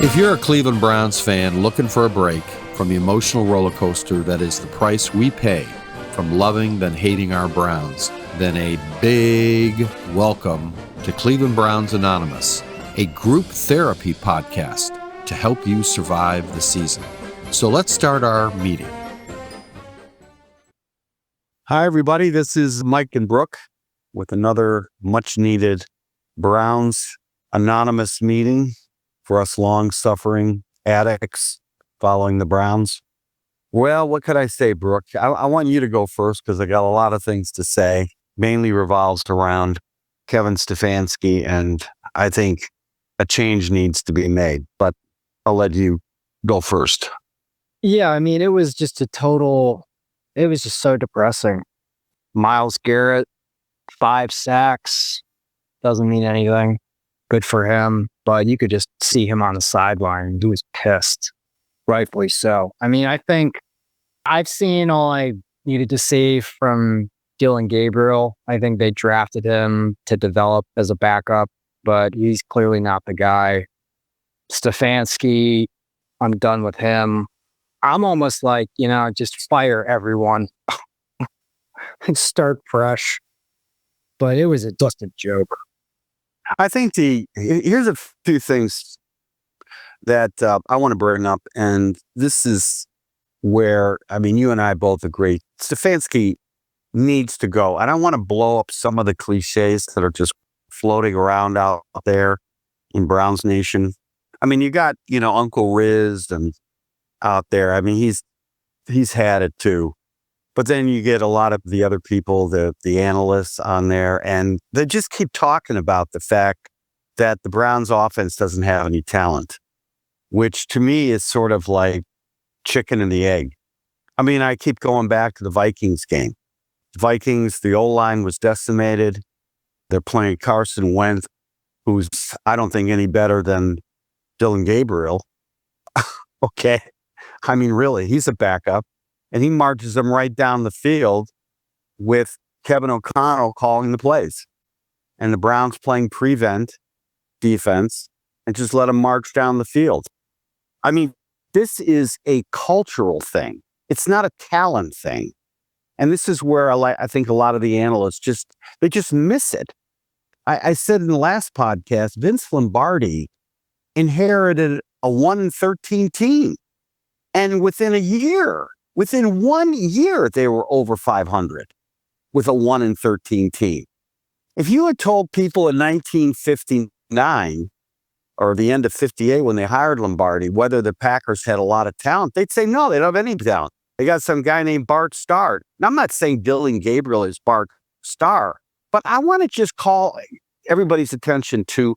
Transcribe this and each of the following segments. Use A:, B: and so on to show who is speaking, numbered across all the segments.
A: If you're a Cleveland Browns fan looking for a break from the emotional roller coaster that is the price we pay from loving then hating our Browns, then a big welcome to Cleveland Browns Anonymous, a group therapy podcast to help you survive the season. So let's start our meeting.
B: Hi, everybody. This is Mike and Brook with another much-needed Browns Anonymous meeting for us long-suffering addicts following the Browns. Well, what could I say, Brook? I want you to go first because I got a lot of things to say. Mainly revolves around Kevin Stefanski, and I think a change needs to be made. But I'll let you go first.
C: Yeah, I mean, it was just so depressing. Myles Garrett, 5 sacks, doesn't mean anything. Good for him, but you could just see him on the sideline. He was pissed, rightfully so. I mean, I think I've seen all I needed to see from Dylan Gabriel. I think they drafted him to develop as a backup, but he's clearly not the guy. Stefansky, I'm done with him. I'm almost like, just fire everyone and start fresh. But it was just a joke.
B: I think here's a few things that I want to bring up, and this is where, you and I both agree, Stefanski needs to go. I don't want to blow up some of the cliches that are just floating around out there in Browns Nation. You got, Uncle Riz and out there. He's had it too. But then you get a lot of the other people, the analysts on there, and they just keep talking about the fact that the Browns offense doesn't have any talent, which to me is sort of like chicken and the egg. I keep going back to the Vikings game. Vikings, the O-line was decimated. They're playing Carson Wentz, who's, I don't think, any better than Dylan Gabriel. Okay. Really, he's a backup. And he marches them right down the field with Kevin O'Connell calling the plays. And the Browns playing prevent defense and just let them march down the field. This is a cultural thing. It's not a talent thing. And this is where I think a lot of the analysts they just miss it. I said in the last podcast, Vince Lombardi inherited a 1-13 team. And within 1 year, they were over 500 with a 1-13 team. If you had told people in 1959 or the end of 58 when they hired Lombardi whether the Packers had a lot of talent, they'd say, no, they don't have any talent. They got some guy named Bart Starr. Now, I'm not saying Dylan Gabriel is Bart Starr, but I want to just call everybody's attention to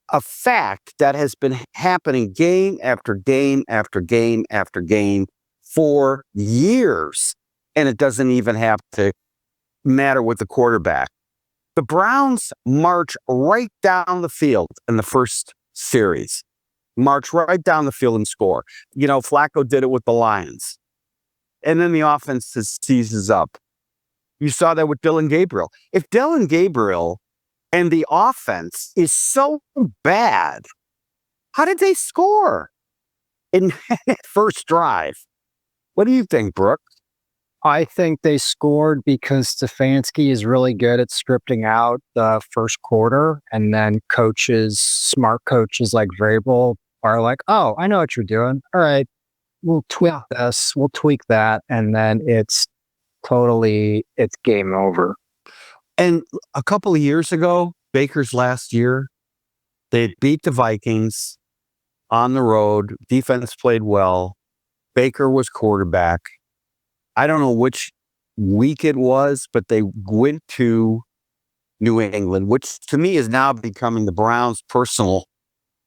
B: a fact that has been happening game after game after game after game for years, and it doesn't even have to matter with the quarterback. The Browns march right down the field in the first series. March right down the field and score. Flacco did it with the Lions. And then the offense seizes up. You saw that with Dylan Gabriel. If Dylan Gabriel and the offense is so bad, how did they score in first drive? What do you think, Brook?
C: I think they scored because Stefanski is really good at scripting out the first quarter, and then smart coaches like Vrabel are like, oh, I know what you're doing. All right, we'll tweak this, we'll tweak that, and then it's game over.
B: And a couple of years ago, Baker's last year, they beat the Vikings on the road. Defense played well. Baker was quarterback. I don't know which week it was, but they went to New England, which to me is now becoming the Browns' personal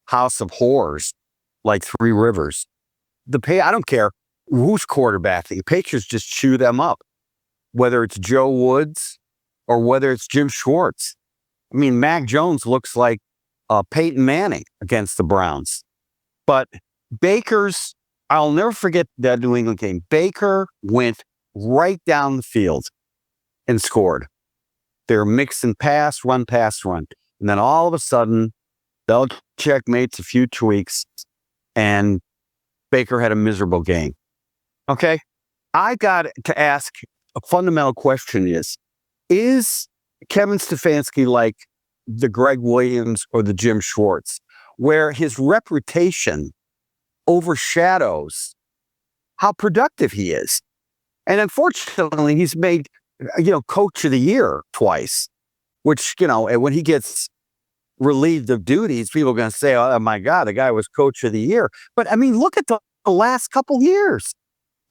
B: house of horrors, like Three Rivers. I don't care who's quarterbacking. The Patriots just chew them up, whether it's Joe Woods or whether it's Jim Schwartz. Mac Jones looks like Peyton Manning against the Browns. But I'll never forget that New England game. Baker went right down the field and scored. They're mix and pass, run, pass, run. And then all of a sudden, Belichick makes a few tweaks, and Baker had a miserable game. Okay? I got to ask a fundamental question is Kevin Stefanski like the Greg Williams or the Jim Schwartz, where his reputation overshadows how productive he is? And unfortunately, he's made, coach of the year twice, which, when he gets relieved of duties, people are going to say, oh my God, the guy was coach of the year. But I mean, look at the last couple years.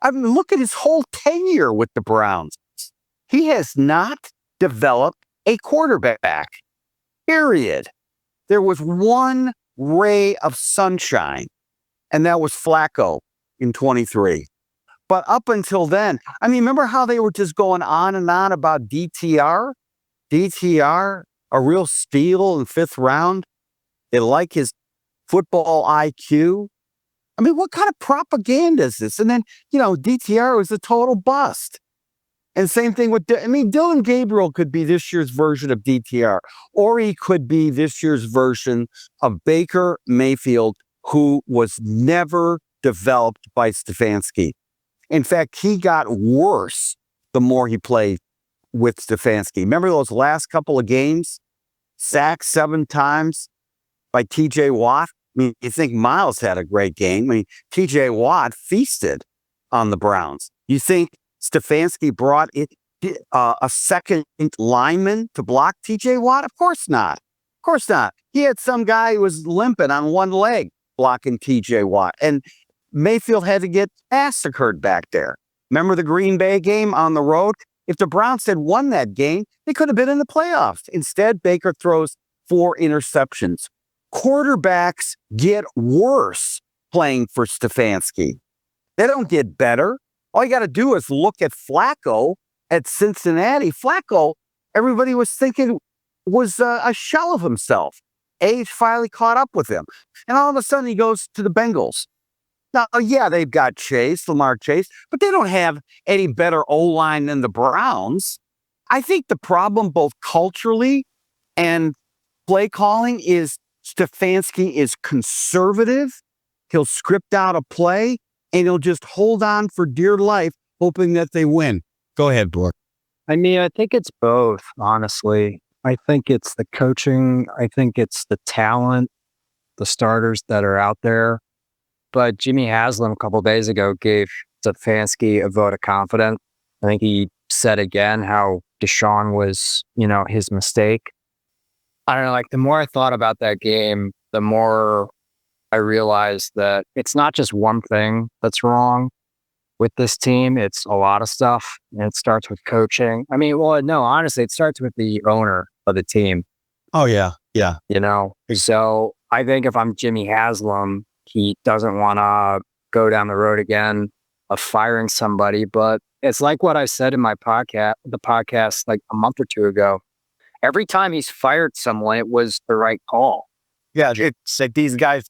B: I mean, look at his whole tenure with the Browns. He has not developed a quarterback, period. There was one ray of sunshine, and that was Flacco in 23. But up until then, I mean, remember how they were just going on and on about DTR? DTR, a real steal in 5th round. They like his football IQ. I mean, what kind of propaganda is this? And then, DTR was a total bust. And same thing with, Dylan Gabriel could be this year's version of DTR, or he could be this year's version of Baker Mayfield, who was never developed by Stefanski. In fact, he got worse the more he played with Stefanski. Remember those last couple of games? Sacked 7 times by TJ Watt. I mean, you think Miles had a great game. I mean, TJ Watt feasted on the Browns. You think Stefanski brought a second lineman to block TJ Watt? Of course not. Of course not. He had some guy who was limping on one leg blocking TJ Watt. And Mayfield had to get massacred back there. Remember the Green Bay game on the road? If the Browns had won that game, they could have been in the playoffs. Instead, Baker throws 4 interceptions. Quarterbacks get worse playing for Stefanski. They don't get better. All you got to do is look at Flacco at Cincinnati. Flacco, everybody was thinking was a shell of himself. Age finally caught up with him. And all of a sudden, he goes to the Bengals. Now, yeah, they've got Lamar Chase, but they don't have any better O-line than the Browns. I think the problem both culturally and play calling is Stefanski is conservative. He'll script out a play, and he'll just hold on for dear life, hoping that they win. Go ahead, Brook.
C: I mean, I think it's both, honestly. I think it's the coaching. I think it's the talent, the starters that are out there. But Jimmy Haslam a couple of days ago gave Stefanski a vote of confidence. I think he said again how Deshaun was, his mistake. I don't know, like the more I thought about that game, the more I realized that it's not just one thing that's wrong with this team. It's a lot of stuff. And it starts with coaching. I mean, well, no, honestly, it starts with the owner of the team.
B: Oh, yeah. Yeah.
C: So I think if I'm Jimmy Haslam, he doesn't want to go down the road again of firing somebody. But it's like what I said in the podcast like a month or 2 ago. Every time he's fired someone, it was the right call.
B: Yeah, it's like these guys,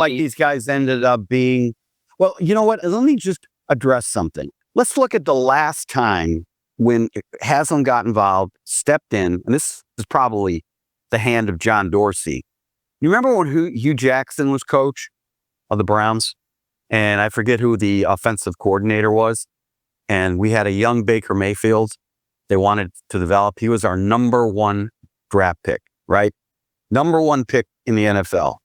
B: these guys ended up being, well, you know what? Let me just address something. Let's look at the last time when Haslam got involved, stepped in, and this is probably the hand of John Dorsey. You remember when Hue Jackson was coach of the Browns? And I forget who the offensive coordinator was. And we had a young Baker Mayfield they wanted to develop. He was our number 1 draft pick, right? Number 1 pick in the NFL.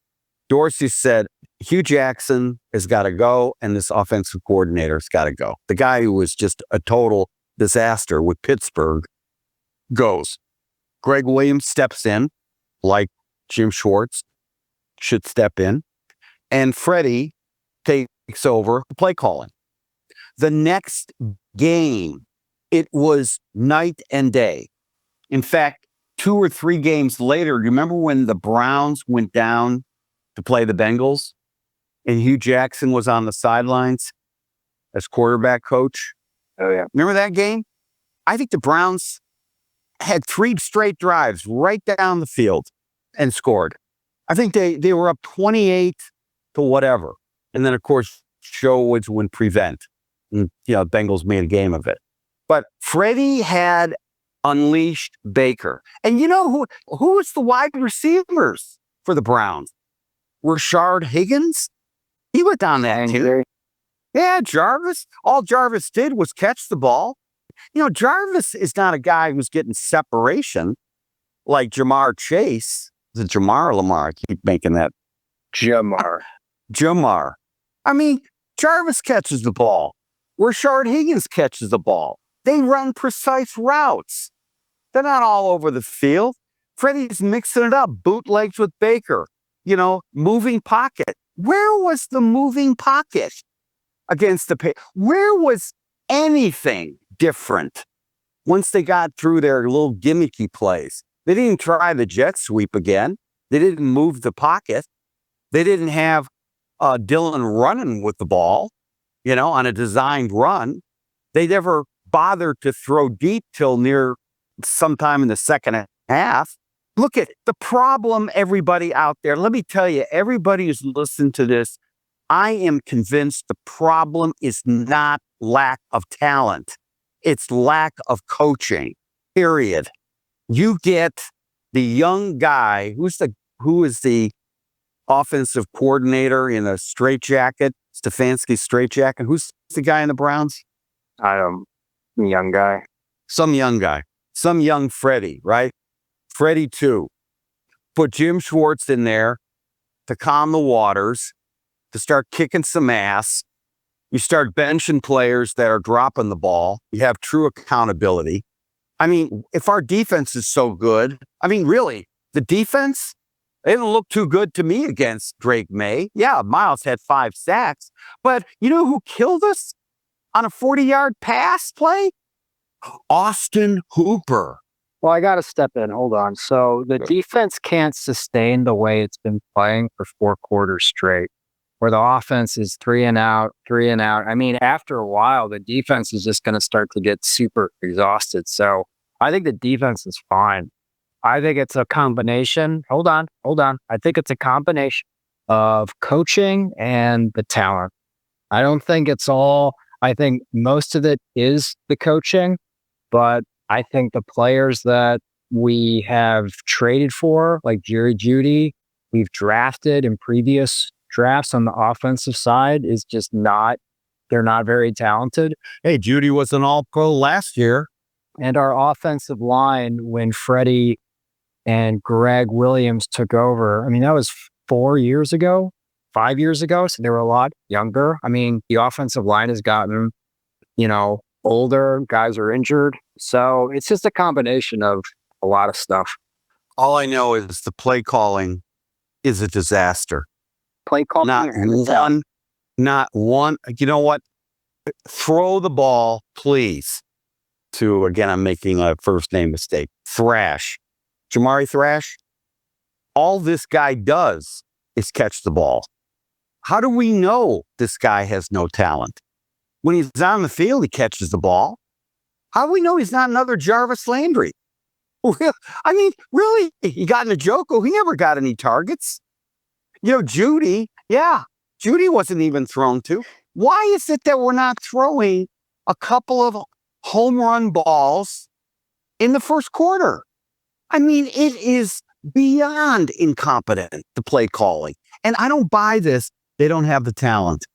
B: Dorsey said, Hue Jackson has got to go, and this offensive coordinator's got to go. The guy who was just a total disaster with Pittsburgh goes. Greg Williams steps in, like Jim Schwartz should step in, and Freddy takes over the play calling. The next game, it was night and day. In fact, 2 or 3 games later, you remember when the Browns went down to play the Bengals and Hue Jackson was on the sidelines as quarterback coach?
C: Oh, yeah.
B: Remember that game? I think the Browns had 3 straight drives right down the field and scored. I think they were up 28 to whatever. And then, of course, Joe Woods would prevent. And, Bengals made a game of it. But Freddie had unleashed Baker. And you know who was the wide receivers for the Browns? Rashard Higgins He went down that too. Yeah, Jarvis. All Jarvis did was catch the ball. Jarvis is not a guy who's getting separation like Jamar Chase. Is it Jamar or Lamar? I keep making that.
C: Jamar.
B: Jamar. I mean, Jarvis catches the ball. Rashard Higgins catches the ball. They run precise routes. They're not all over the field. Freddie's mixing it up. Bootlegs with Baker. Moving pocket. Where was the moving pocket against the Payton? Where was anything different once they got through their little gimmicky plays? They didn't try the jet sweep again. They didn't move the pocket. They didn't have Dylan running with the ball, on a designed run. They never bothered to throw deep till near sometime in the second half. Look at the problem, everybody out there. Let me tell you, everybody who's listened to this, I am convinced the problem is not lack of talent. It's lack of coaching, period. You get the young guy who is the offensive coordinator in a straitjacket, Stefansky straitjacket. Who's the guy in the Browns?
C: Young guy.
B: Some young guy. Some young Freddy, right? Freddy 2. Put Jim Schwartz in there to calm the waters, to start kicking some ass. You start benching players that are dropping the ball. You have true accountability. I mean, if our defense is so good, really, the defense, they didn't look too good to me against Drake May. Yeah, Miles had 5 sacks, but you know who killed us on a 40-yard pass play? Austin Hooper.
C: Well, I got to step in. Hold on. So the defense can't sustain the way it's been playing for 4 quarters straight, where the offense is 3 and out, 3 and out. After a while, the defense is just going to start to get super exhausted. So I think the defense is fine. I think it's a combination. Hold on. I think it's a combination of coaching and the talent. I don't think it's all. I think most of it is the coaching, but I think the players that we have traded for, like Jerry Jeudy, we've drafted in previous drafts on the offensive side, is just not, they're not very talented.
B: Hey, Jeudy was an all-pro last year.
C: And our offensive line, when Freddie and Greg Williams took over, that was 4 years ago, 5 years ago. So they were a lot younger. The offensive line has gotten, older. Guys are injured. So it's just a combination of a lot of stuff.
B: All I know is the play calling is a disaster.
C: Play calling?
B: Not one. You know what? Throw the ball, please, to, again, I'm making a first name mistake, Thrash. Jamari Thrash. All this guy does is catch the ball. How do we know this guy has no talent? When he's on the field, he catches the ball. How do we know he's not another Jarvis Landry? Really, he got Njoku. He never got any targets. Jeudy, Jeudy wasn't even thrown to. Why is it that we're not throwing a couple of home run balls in the first quarter? It is beyond incompetent, the play calling. And I don't buy this. They don't have the talent.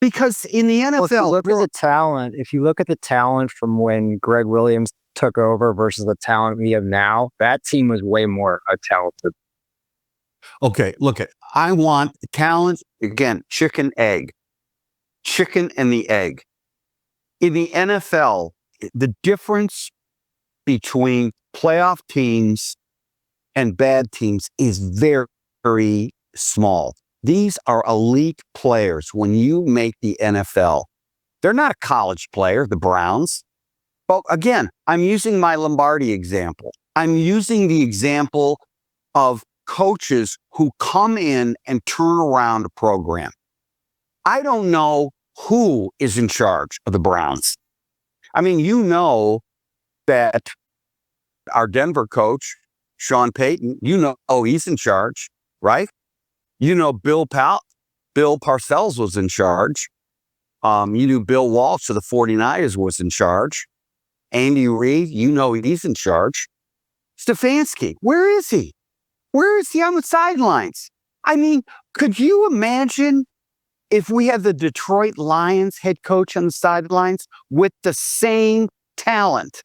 B: Because in the NFL,
C: if you look at the talent from when Greg Williams took over versus the talent we have now, that team was way more talented.
B: Okay, I want talent, again, chicken and the egg. In the NFL, the difference between playoff teams and bad teams is very, very small. These are elite players. When you make the NFL, they're not a college player, the Browns. But again, I'm using my Lombardi example. I'm using the example of coaches who come in and turn around a program. I don't know who is in charge of the Browns. That our Denver coach, Sean Payton, he's in charge, right? Bill Parcells was in charge. Bill Walsh of the 49ers was in charge. Andy Reid, he's in charge. Stefansky, where is he? Where is he on the sidelines? Could you imagine if we had the Detroit Lions head coach on the sidelines with the same talent.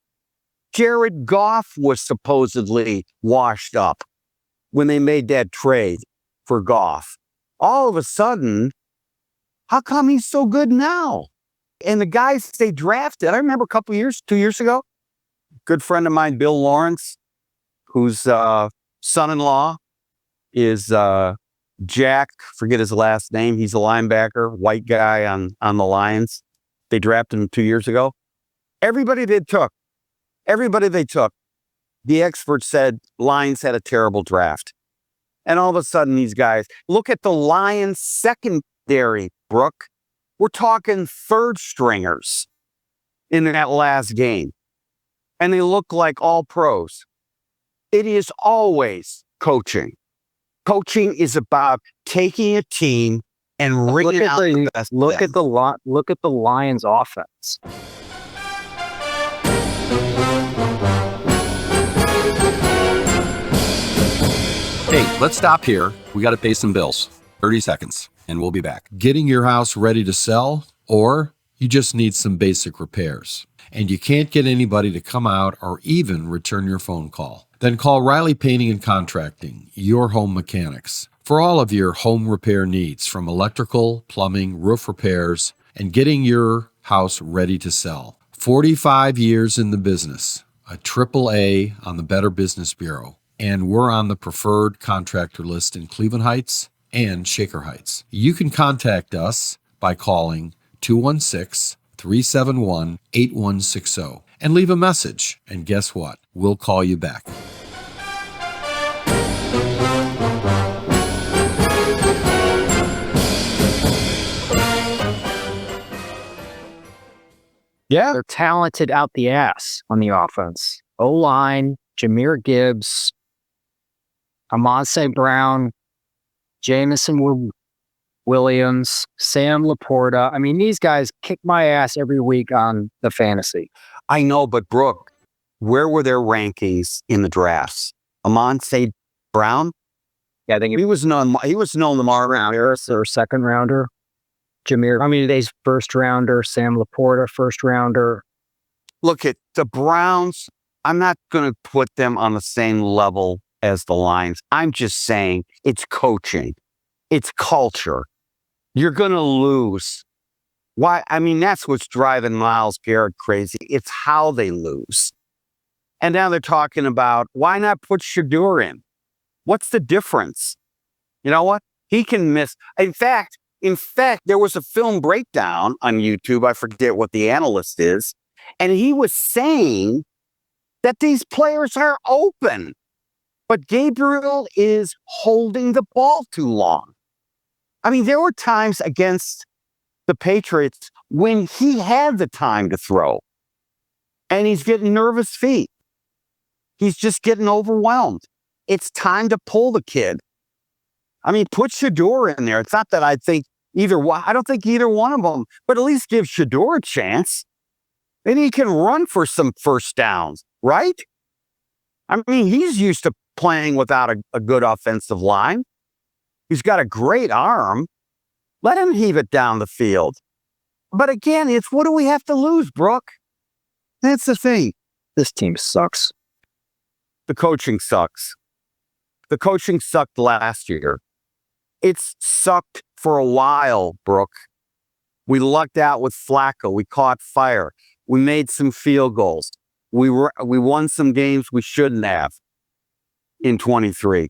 B: Jared Goff was supposedly washed up when they made that trade for Goff. All of a sudden, how come he's so good now? And the guys they drafted, I remember a couple years, 2 years ago, good friend of mine, Bill Lawrence, whose son-in-law is Jack, forget his last name. He's a linebacker, white guy on the Lions. They drafted him 2 years ago. Everybody they took, the experts said Lions had a terrible draft. And all of a sudden, these guys, look at the Lions secondary, Brook. We're talking third stringers in that last game. And they look like all pros. It is always coaching. Coaching is about taking a team and wringing out the best.
C: Look at the Lions offense.
A: Hey, let's stop here. We got to pay some bills. 30 seconds, and we'll be back. Getting your house ready to sell, or you just need some basic repairs, and you can't get anybody to come out or even return your phone call. Then call Riley Painting and Contracting, your home mechanics, for all of your home repair needs, from electrical, plumbing, roof repairs, and getting your house ready to sell. 45 years in the business, a AAA on the Better Business Bureau, and we're on the preferred contractor list in Cleveland Heights and Shaker Heights. You can contact us by calling 216-371-8160 and leave a message. And guess what? We'll call you back.
B: Yeah.
C: They're talented out the ass on the offense. O-line, Jahmyr Gibbs, Amon St. Brown, Jamison Williams, Sam Laporta. I mean, these guys kick my ass every week on the fantasy.
B: I know, but Brook, where were their rankings in the drafts? Amon St. Brown?
C: Yeah, I think
B: He was known Lamar
C: Harris or second rounder. They's first rounder. Sam Laporta, first rounder.
B: Look at the Browns. I'm not going to put them on the same level as the Lions. I'm just saying it's coaching. It's culture. You're going to lose. Why? I mean, that's what's driving Myles Garrett crazy. It's how they lose. And now they're talking about, why not put Shedeur in? What's the difference? You know what? He can miss. In fact, there was a film breakdown on YouTube. I forget what the analyst is. And he was saying that these players are open, but Gabriel is holding the ball too long. I mean, there were times against the Patriots when he had the time to throw, and he's getting nervous feet. He's just getting overwhelmed. It's time to pull the kid. I mean, put Shedeur in there. It's not that I don't think either one of them, but at least give Shedeur a chance. Then he can run for some first downs, right? I mean, he's used to playing without a good offensive line. He's got a great arm. Let him heave it down the field. But again, it's what do we have to lose, Brook? That's the thing.
C: This team sucks.
B: The coaching sucks. The coaching sucked last year. It's sucked for a while, Brook. We lucked out with Flacco. We caught fire. We made some field goals. We won some games we shouldn't have in 23.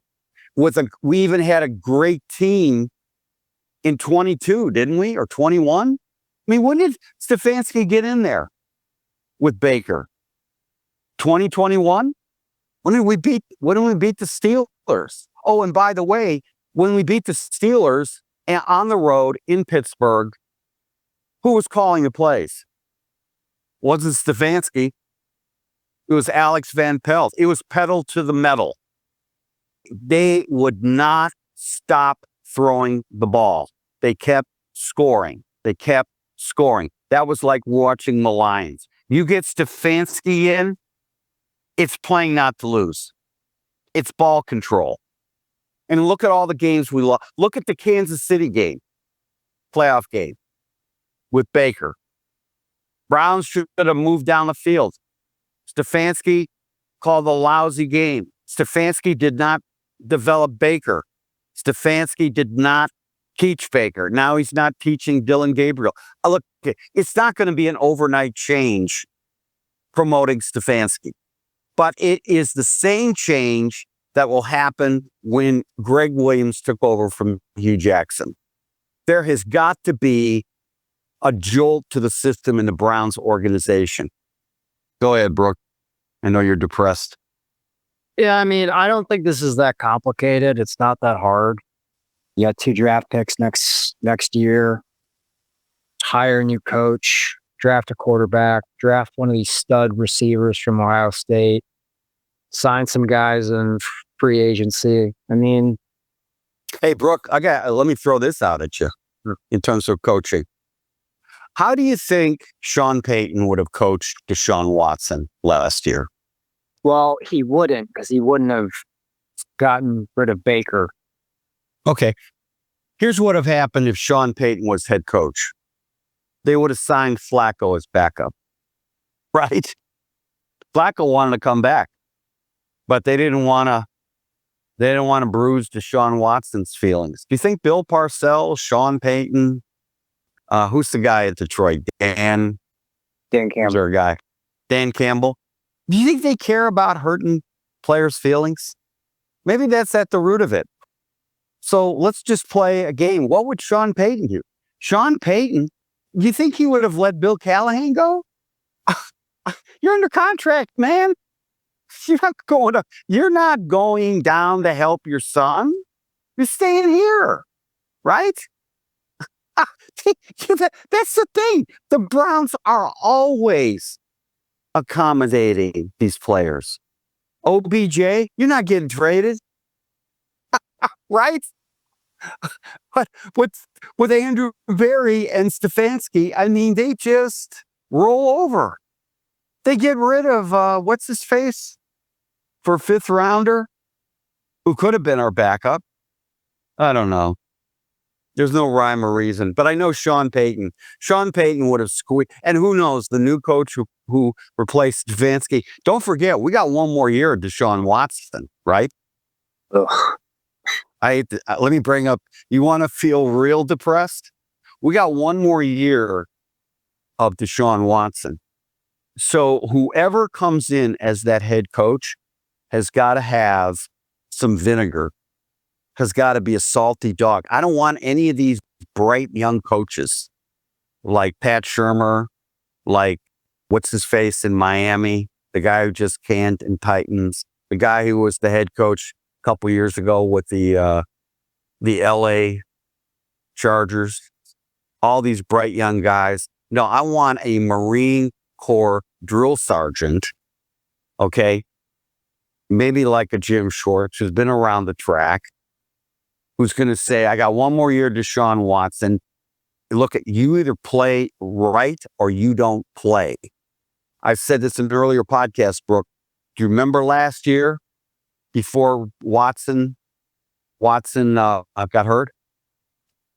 B: We even had a great team in 22, didn't we? Or 21? I mean, when did Stefansky get in there with Baker? 2021? When did we beat the Steelers? Oh, and by the way, when we beat the Steelers on the road in Pittsburgh, who was calling the plays? Wasn't Stefansky. It was Alex Van Pelt. It was pedal to the metal. They would not stop throwing the ball. They kept scoring. That was like watching the Lions. You get Stefansky in, it's playing not to lose. It's ball control. And look at all the games we lost. Look at the Kansas City game. playoff game with Baker. Browns should have moved down the field. Stefansky called a lousy game. Stefansky did not develop Baker. Stefansky did not teach Baker. Now he's not teaching Dylan Gabriel. Look, it's not going to be an overnight change promoting Stefansky, but it is the same change that will happen when Greg Williams took over from Hue Jackson. There has got to be a jolt to the system in the Browns organization. Go ahead, Brook. I know you're depressed.
C: Yeah, I mean, I don't think this is that complicated. It's not that hard. You got 2 draft picks next year. Hire a new coach. Draft a quarterback. Draft one of these stud receivers from Ohio State. Sign some guys in free agency. I mean,
B: hey, Brook, let me throw this out at you in terms of coaching. How do you think Sean Payton would have coached Deshaun Watson last year?
C: well, he wouldn't, because he wouldn't have gotten rid of Baker.
B: Okay. Here's what would have happened if Sean Payton was head coach. They would have signed Flacco as backup. Right? Flacco wanted to come back, but they didn't want to bruise Deshaun Watson's feelings. Do you think Bill Parcells, Sean Payton, who's the guy at Detroit? Dan
C: Campbell.
B: Is there a guy? Dan Campbell. Do you think they care about hurting players' feelings? Maybe that's at the root of it. So let's just play a game. What would Sean Payton do? Sean Payton, do you think he would have let Bill Callahan go? You're under contract, man. You're not going down to help your son. You're staying here, right? That's the thing. The Browns are always accommodating these players. OBJ, you're not getting traded, right? But with Andrew Berry and Stefansky, I mean, they just roll over. They get rid of what's his face for a 5th rounder who could have been our backup. I don't know. There's no rhyme or reason, but I know Sean Payton would have squeaked. And who knows, the new coach who replaced Stefansky. Don't forget, we got one more year of Deshaun Watson, right?
C: Ugh.
B: Let me bring up, you want to feel real depressed? We got one more year of Deshaun Watson. So whoever comes in as that head coach has got to have some vinegar, has got to be a salty dog. I don't want any of these bright young coaches like Pat Shurmur, like what's his face in Miami, the guy who just canned in Titans, the guy who was the head coach a couple years ago with the LA Chargers, all these bright young guys. No, I want a Marine Corps drill sergeant, okay? Maybe like a Jim Schwartz who's been around the track, who's going to say, I got one more year, Deshaun Watson. Look, you either play right or you don't play. I've said this in an earlier podcast, Brook. Do you remember last year before Watson got hurt?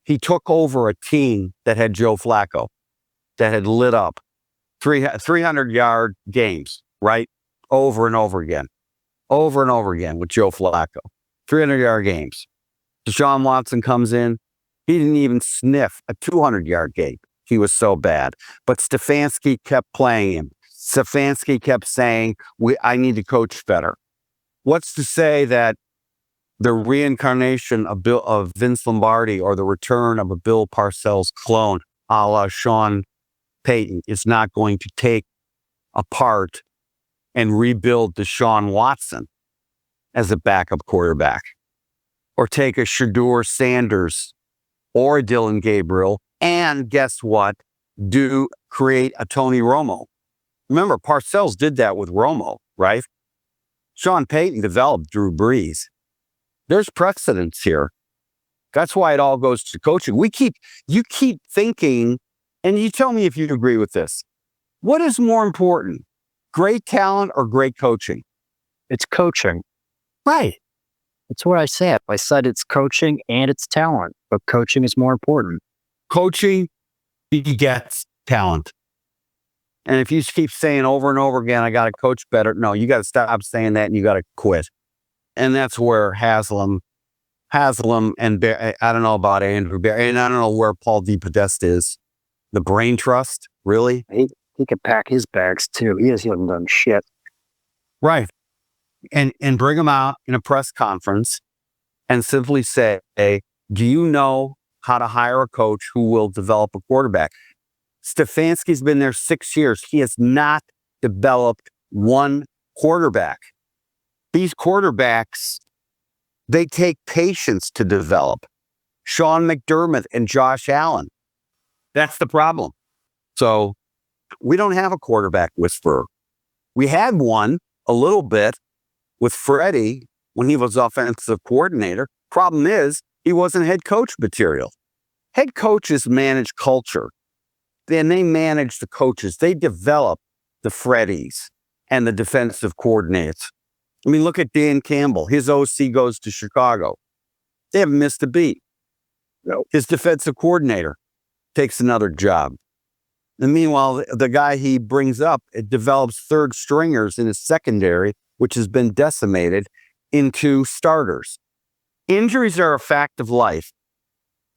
B: He took over a team that had Joe Flacco, that had lit up 300-yard games, right? Over and over again with Joe Flacco. 300-yard games. Deshaun Watson comes in. He didn't even sniff a 200-yard game. He was so bad. But Stefansky kept playing him. Stefansky kept saying, I need to coach better. What's to say that the reincarnation of Vince Lombardi or the return of a Bill Parcells clone a la Sean Payton is not going to take apart and rebuild Deshaun Watson as a backup quarterback, or take a Shedeur Sanders or a Dylan Gabriel, and guess what? Create a Tony Romo. Remember, Parcells did that with Romo, right? Sean Payton developed Drew Brees. There's precedence here. That's why it all goes to coaching. You keep thinking, and you tell me if you agree with this. What is more important, great talent or great coaching?
C: It's coaching.
B: Right.
C: That's what I said. I said it's coaching and it's talent, but coaching is more important.
B: Coaching begets talent. And if you keep saying over and over again, I got to coach better. No, you got to stop saying that and you got to quit. And that's where Haslam and I don't know about Andrew Barry, and I don't know where Paul DePodesta is. The brain trust, really?
C: He could pack his bags too. He hasn't done shit.
B: Right. And bring him out in a press conference and simply say, hey, do you know how to hire a coach who will develop a quarterback? Stefansky's been there 6 years. He has not developed one quarterback. These quarterbacks, they take patience to develop. Sean McDermott and Josh Allen. That's the problem. So we don't have a quarterback whisperer. We had one a little bit with Freddy when he was offensive coordinator. Problem is, he wasn't head coach material. Head coaches manage culture. Then they manage the coaches. They develop the Freddys and the defensive coordinators. I mean, look at Dan Campbell. His OC goes to Chicago. They haven't missed a beat. No. His defensive coordinator takes another job. And meanwhile, the guy he brings up, it develops third stringers in his secondary, which has been decimated, into starters. Injuries are a fact of life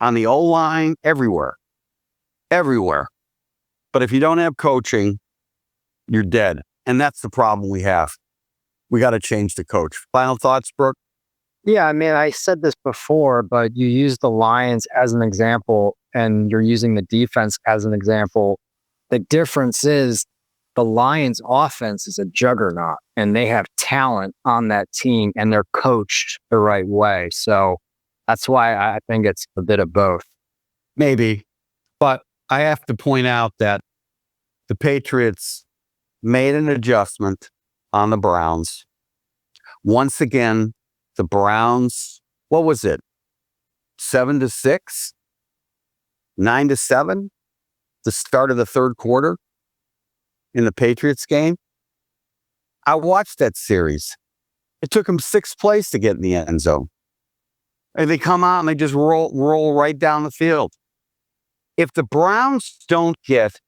B: on the O-line, everywhere. Everywhere. But if you don't have coaching, you're dead. And that's the problem we have. We got to change the coach. Final thoughts, Brook?
C: Yeah, I mean, I said this before, but you use the Lions as an example and you're using the defense as an example. The difference is the Lions offense is a juggernaut and they have talent on that team and they're coached the right way. So that's why I think it's a bit of both.
B: Maybe. But I have to point out that the Patriots made an adjustment on the Browns. Once again, the Browns, what was it? 7-6? 9-7? The start of the third quarter in the Patriots game. I watched that series. It took them 6 plays to get in the end zone. And they come out and they just roll right down the field. If the Browns don't get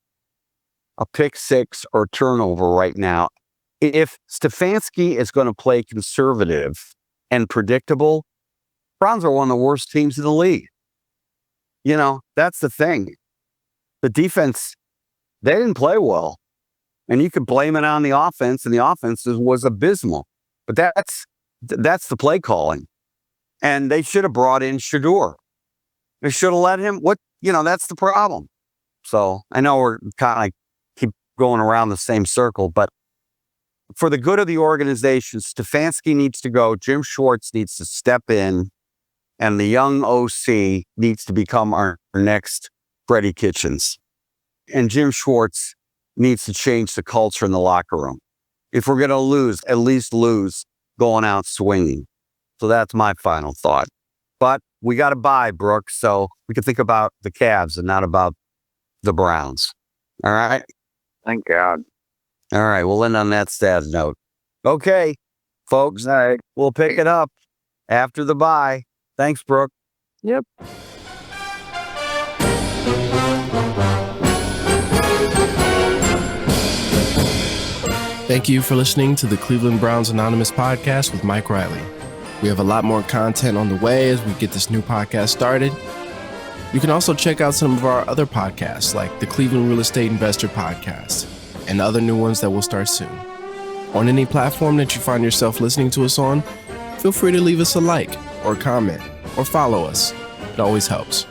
B: a pick six or turnover right now, if Stefansky is going to play conservative and predictable, Browns are one of the worst teams in the league. You know, that's the thing. The defense, they didn't play well. And you could blame it on the offense, and the offense was abysmal. But that's the play calling. And they should have brought in Shador. They should have let him. That's the problem. So I know we're kind of like keep going around the same circle, but for the good of the organization, Stefansky needs to go. Jim Schwartz needs to step in, and the young OC needs to become our next Freddy Kitchens. And Jim Schwartz needs to change the culture in the locker room. If we're going to lose, at least lose going out swinging. So that's my final thought. But we got to buy, Brook, so we can think about the Cavs and not about the Browns. All right?
C: Thank God.
B: All right, we'll end on that sad note. Okay, folks, all right, we'll pick it up after the bye. Thanks, Brook.
C: Yep.
D: Thank you for listening to the Cleveland Browns Anonymous podcast with Mike Riley. We have a lot more content on the way as we get this new podcast started. You can also check out some of our other podcasts like the Cleveland Real Estate Investor Podcast and other new ones that will start soon. On any platform that you find yourself listening to us on, feel free to leave us a like or comment or follow us. It always helps.